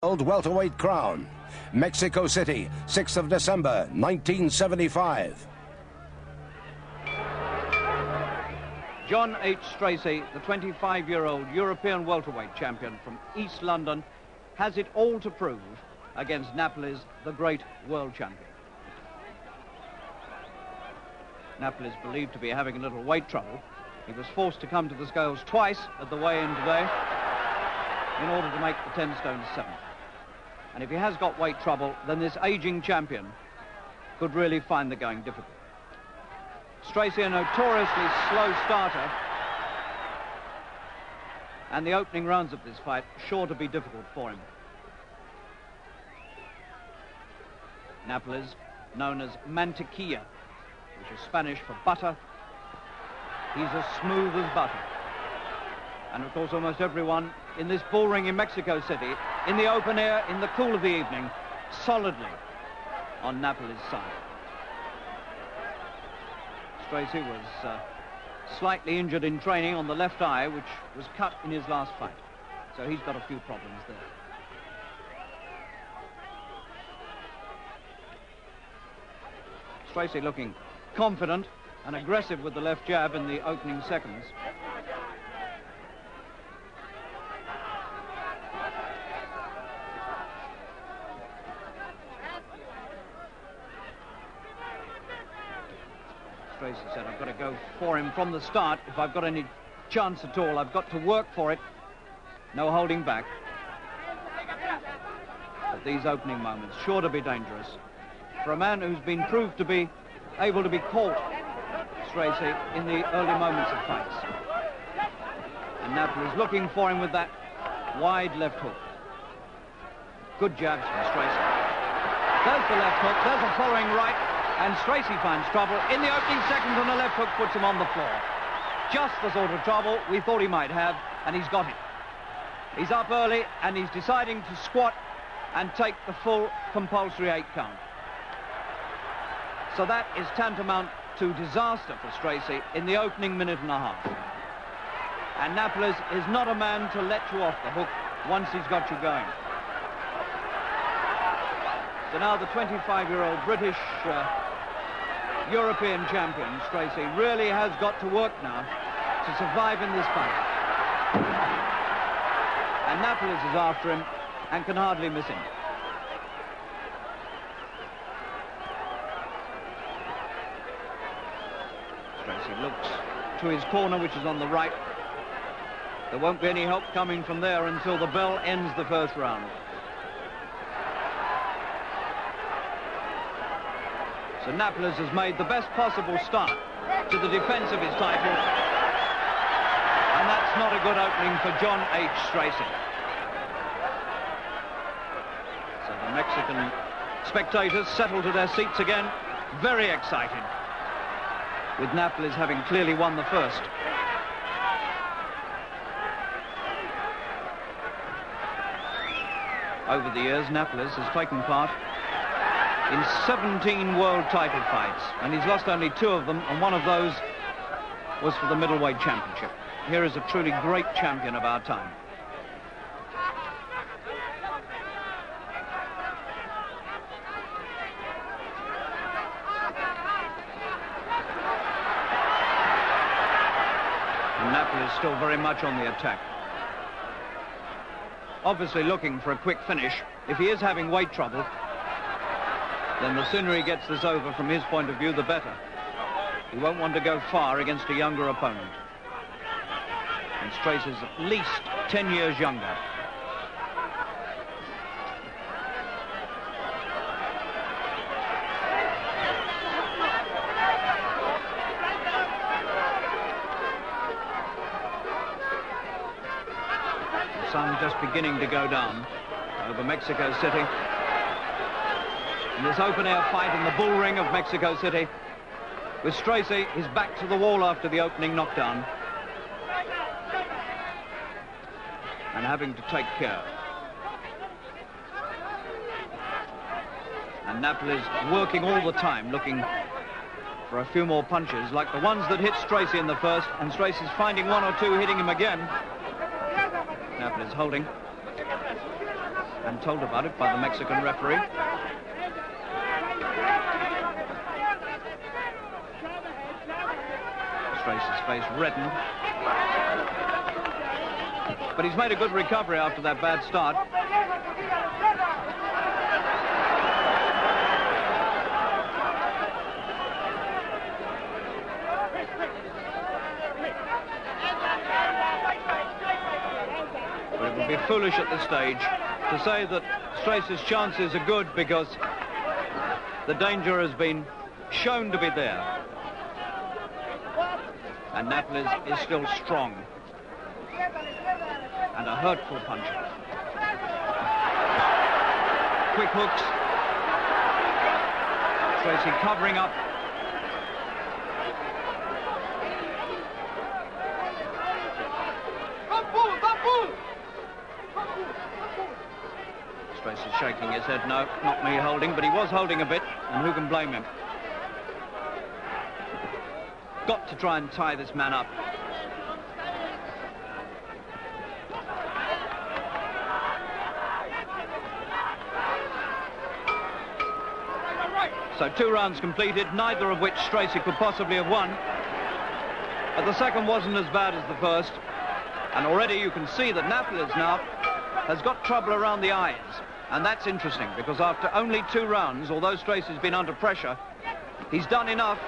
World welterweight crown. Mexico City, 6th of December, 1975. John H. Stracey, the 25-year-old European welterweight champion from East London, has it all to prove against Napoles, the great world champion. Napoles believed to be having a little weight trouble. He was forced to come to the scales twice at the weigh-in today in order to make the 10 stone 7. And if he has got weight trouble, then this aging champion could really find the going difficult. Stracey, a notoriously slow starter, and the opening rounds of this fight sure to be difficult for him. Napoles, known as mantequilla, which is Spanish for butter. He's as smooth as butter. And of course, almost everyone in this bull ring in Mexico City, in the open air, in the cool of the evening, solidly on Napoles' side. Stracey was slightly injured in training on the left eye, which was cut in his last fight. So he's got a few problems there. Stracey looking confident and aggressive with the left jab in the opening seconds. Stracey said, I've got to go for him from the start. If I've got any chance at all, I've got to work for it. No holding back. But these opening moments, sure to be dangerous. For a man who's been proved to be able to be caught, Stracey, in the early moments of fights. And Napoles looking for him with that wide left hook. Good jabs from Stracey. There's the left hook, there's a following right. And Stracey finds trouble in the opening seconds, and the left hook puts him on the floor. Just the sort of trouble we thought he might have, and he's got it. He's up early, and he's deciding to squat and take the full compulsory 8 count. So that is tantamount to disaster for Stracey in the opening minute and a half. And Napoles is not a man to let you off the hook once he's got you going. So now the 25-year-old British European champion, Stracey, really has got to work now to survive in this fight. And Napoles is after him and can hardly miss him. Stracey looks to his corner, which is on the right. There won't be any help coming from there until the bell ends the first round. So Napoles has made the best possible start to the defense of his title. And that's not a good opening for John H. Stracey. So the Mexican spectators settle to their seats again, very excited, with Napoles having clearly won the first. Over the years, Napoles has taken part in 17 world title fights, and he's lost only 2 of them, and one of those was for the middleweight championship. Here is a truly great champion of our time. And Napoles still very much on the attack. Obviously looking for a quick finish. If he is having weight trouble, then the sooner he gets this over from his point of view, the better. He won't want to go far against a younger opponent. And Stracey's at least 10 years younger. The sun just beginning to go down over Mexico City. In this open-air fight in the bull ring of Mexico City, with Stracey, his back to the wall after the opening knockdown, and having to take care. And Napoles working all the time, looking for a few more punches, like the ones that hit Stracey in the first, and Stracey's finding 1 or 2 hitting him again. Napoles holding. and told about it by the Mexican referee. Stracey's face reddened. But he's made a good recovery after that bad start. But it would be foolish at this stage to say that Stracey's chances are good because the danger has been shown to be there. And Napoles is still strong. And a hurtful puncher. Quick hooks. Stracey covering up. Stracey's shaking his head. No, not me holding, but he was holding a bit, and who can blame him? Got to try and tie this man up. So 2 rounds completed, neither of which Stracey could possibly have won. But the second wasn't as bad as the first. And already you can see that Napoles now has got trouble around the eyes. And that's interesting, because after only 2 rounds, although Stracey's been under pressure, he's done enough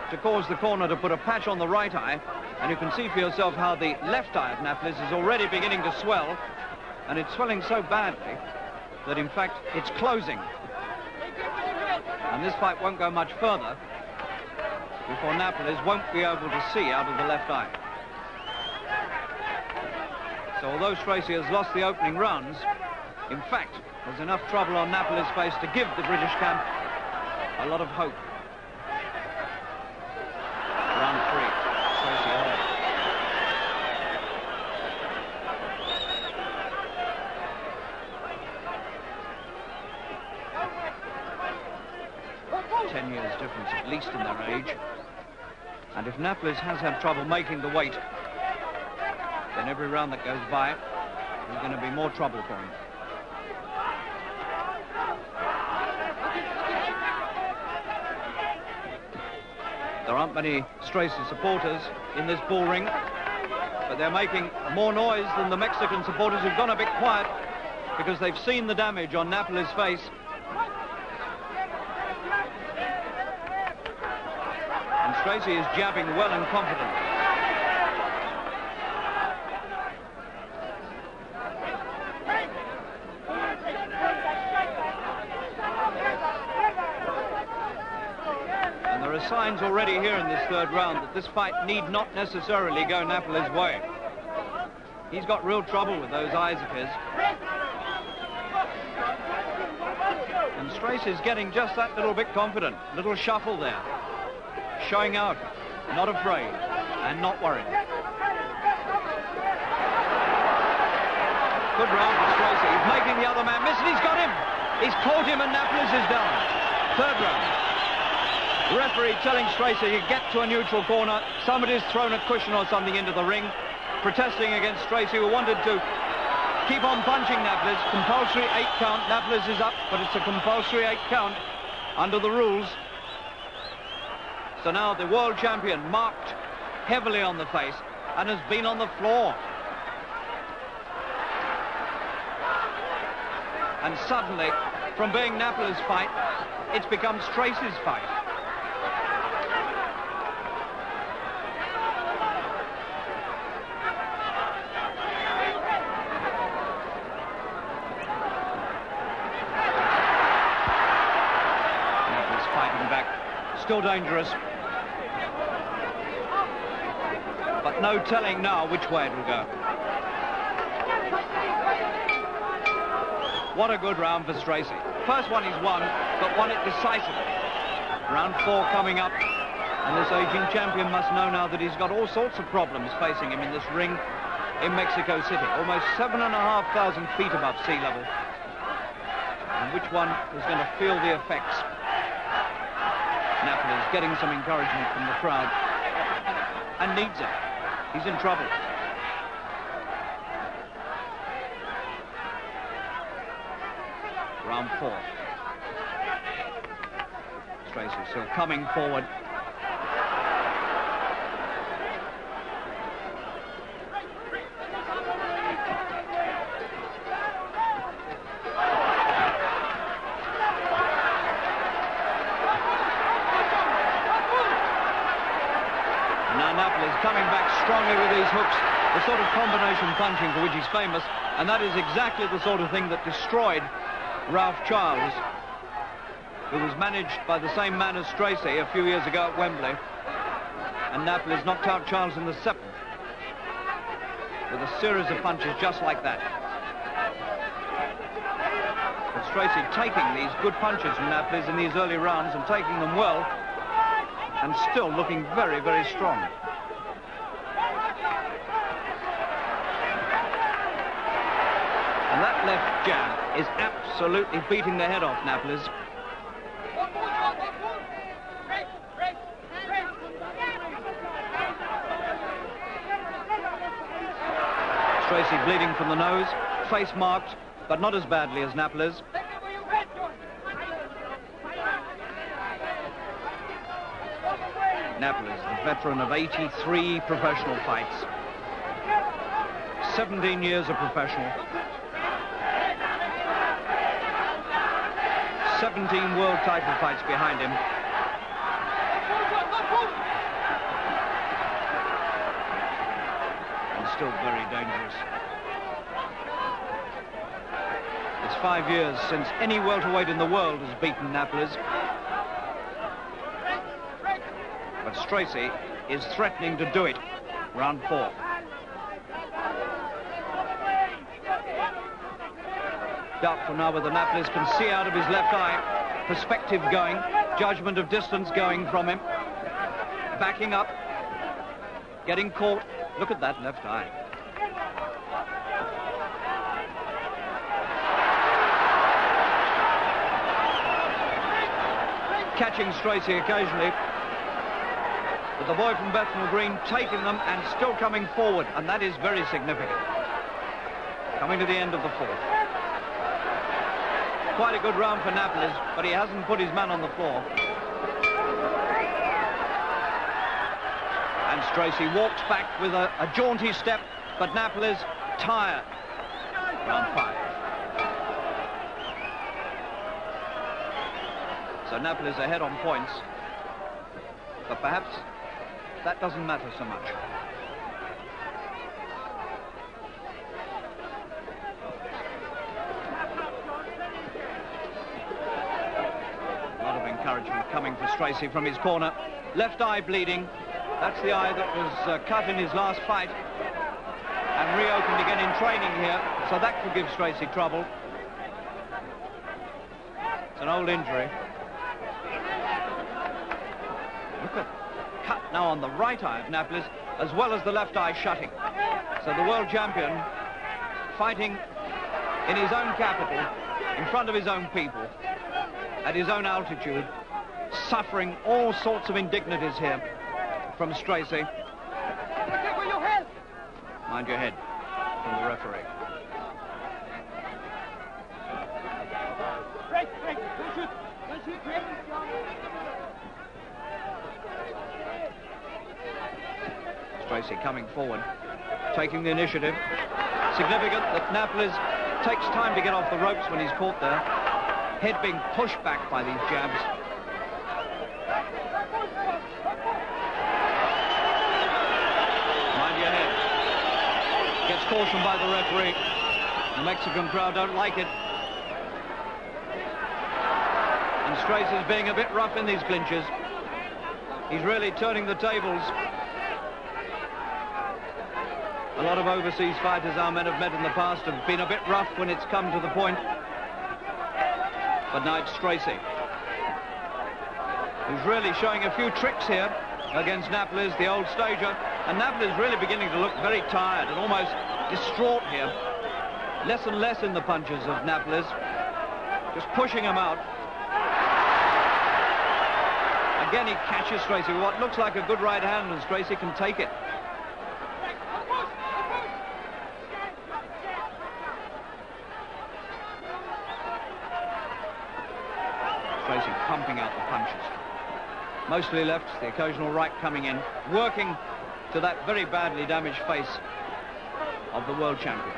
to cause the corner to put a patch on the right eye. And you can see for yourself how the left eye of Napoles is already beginning to swell. And it's swelling so badly that, in fact, it's closing. And this fight won't go much further before Napoles won't be able to see out of the left eye. So although Stracey has lost the opening rounds, in fact, there's enough trouble on Napoles' face to give the British camp a lot of hope. Round 3, Stracey ahead. Years difference at least in their age, and if Napoles has had trouble making the weight, then every round that goes by is going to be more trouble for him. There aren't many Stracey supporters in this bull ring, but they're making more noise than the Mexican supporters who've gone a bit quiet because they've seen the damage on Napoles' face. And Stracey is jabbing well and confident. And there are signs already here in this 3rd round that this fight need not necessarily go Napoles' way. He's got real trouble with those eyes of his. And Stracey's getting just that little bit confident, little shuffle there. Showing out, not afraid, and not worried. Good round for Stracey. He's making the other man miss, and he's got him. He's caught him, and Napoles is down. 3rd round. The referee telling Stracey to get to a neutral corner. Somebody's thrown a cushion or something into the ring, protesting against Stracey, who wanted to keep on punching Napoles. Compulsory 8 count. Napoles is up, but it's a compulsory 8 count under the rules. So now the world champion marked heavily on the face and has been on the floor. And suddenly, from being Napoles' fight, it's become Stracey's fight. Napoles fighting back, still dangerous. But no telling now which way it will go. What a good round for Stracey. First one he's won, but won it decisively. Round 4 coming up, and this aging champion must know now that he's got all sorts of problems facing him in this ring in Mexico City. Almost 7,500 feet above sea level. And which one is going to feel the effects? Napoles getting some encouragement from the crowd, and needs it. He's in trouble. Round 4. Stracey still coming forward. Now Napoles coming back strongly with these hooks, the sort of combination punching for which he's famous, and that is exactly the sort of thing that destroyed Ralph Charles, who was managed by the same man as Stracey a few years ago at Wembley, and Napoles knocked out Charles in the 7th with a series of punches just like that. But Stracey taking these good punches from Napoles in these early rounds and taking them well, and still looking very, very strong. And that left jab is absolutely beating the head off Napoles. Stracey bleeding from the nose, face marked, but not as badly as Napoles. Napoles, the veteran of 83 professional fights. 17 years of professional. 17 world title fights behind him. And still very dangerous. It's 5 years since any welterweight in the world has beaten Napoles. But Stracey is threatening to do it. Round 4. Doubtful now whether Napoles can see out of his left eye. Perspective going, judgment of distance going from him. Backing up, getting caught. Look at that left eye. Catching Stracey occasionally. But the boy from Bethnal Green taking them and still coming forward, and that is very significant. Coming to the end of the 4th. Quite a good round for Napoles, but he hasn't put his man on the floor. And Stracey walks back with a jaunty step, but Napoles tired. Round 5. So Napoles ahead on points, but perhaps that doesn't matter so much. A lot of encouragement coming for Stracey from his corner. Left eye bleeding. That's the eye that was cut in his last fight and reopened again in training here, so that could give Stracey trouble. It's an old injury. Look at cut now on the right eye of Napoles, as well as the left eye shutting. So the world champion fighting in his own capital, in front of his own people, at his own altitude, suffering all sorts of indignities here from Stracey. Mind your head from the referee. Stracey coming forward, taking the initiative. Significant that Napoles takes time to get off the ropes when he's caught there. Head being pushed back by these jabs. Mind your head. Gets cautioned by the referee. The Mexican crowd don't like it. And Stracey's being a bit rough in these clinches. He's really turning the tables. A lot of overseas fighters our men have met in the past have been a bit rough when it's come to the point. But now it's Stracey, who's really showing a few tricks here against Napoles, the old stager. And Napoles really beginning to look very tired and almost distraught here. Less and less in the punches of Napoles, just pushing him out. Again, he catches Stracey with what looks like a good right hand, and Stracey can take it. Stracey pumping out the punches. Mostly left, the occasional right coming in, working to that very badly damaged face of the world champion.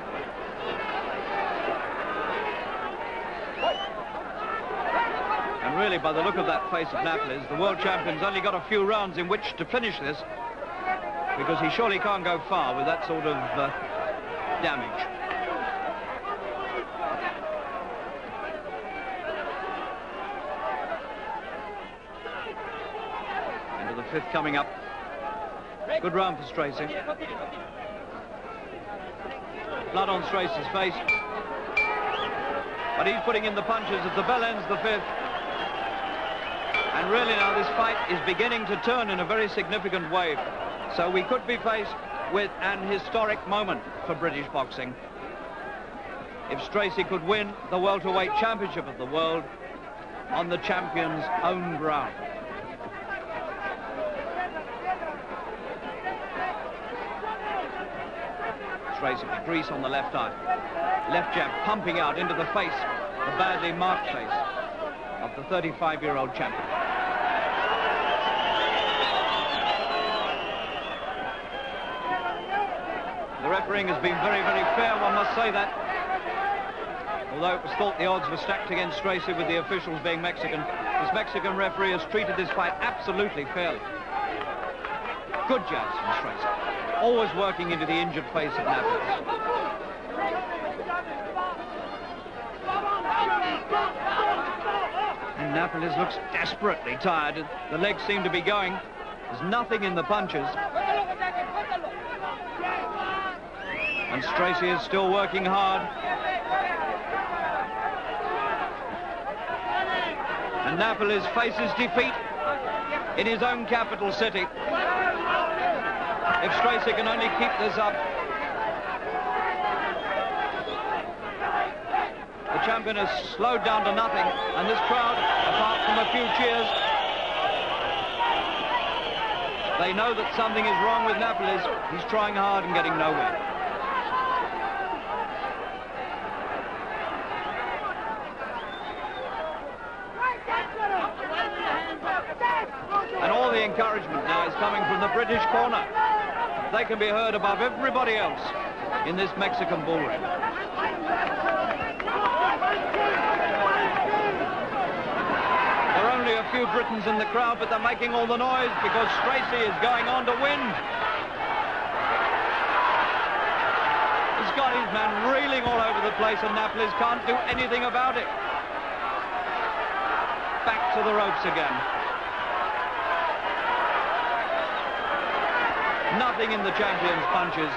And really, by the look of that face of Napoles, the world champion's only got a few rounds in which to finish this, because he surely can't go far with that sort of damage. Into the fifth coming up. Good round for Stracey. Blood on Stracey's face. But he's putting in the punches as the bell ends the fifth. And really now this fight is beginning to turn in a very significant way. So we could be faced with an historic moment for British boxing. If Stracey could win the welterweight championship of the world on the champion's own ground. Stracey with grease on the left eye. Left jab pumping out into the face, the badly marked face of the 35-year-old champion. The refereeing has been very, very fair, one must say that. Although it was thought the odds were stacked against Stracey with the officials being Mexican, this Mexican referee has treated this fight absolutely fairly. Good jabs from Stracey. Always working into the injured face of Napoles. And Napoles looks desperately tired. The legs seem to be going. There's nothing in the punches. And Stracey is still working hard. And Napoles faces defeat in his own capital city. If Stracey can only keep this up. The champion has slowed down to nothing, and this crowd, apart from a few cheers, they know that something is wrong with Napoles. He's trying hard and getting nowhere. And all the encouragement now is coming from the British corner. They can be heard above everybody else in this Mexican ballroom. There are only a few Britons in the crowd, but they're making all the noise because Stracey is going on to win. He's got his man reeling all over the place, and Napoles can't do anything about it. Back to the ropes again. Nothing in the champion's punches.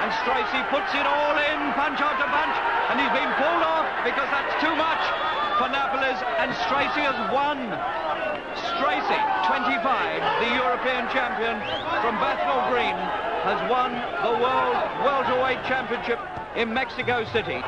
And Stracey puts it all in, punch after punch, and he's been pulled off because that's too much for Napoles, and Stracey has won. Stracey, 25, the European champion from Bethnal Green, has won the World Welterweight Championship in Mexico City.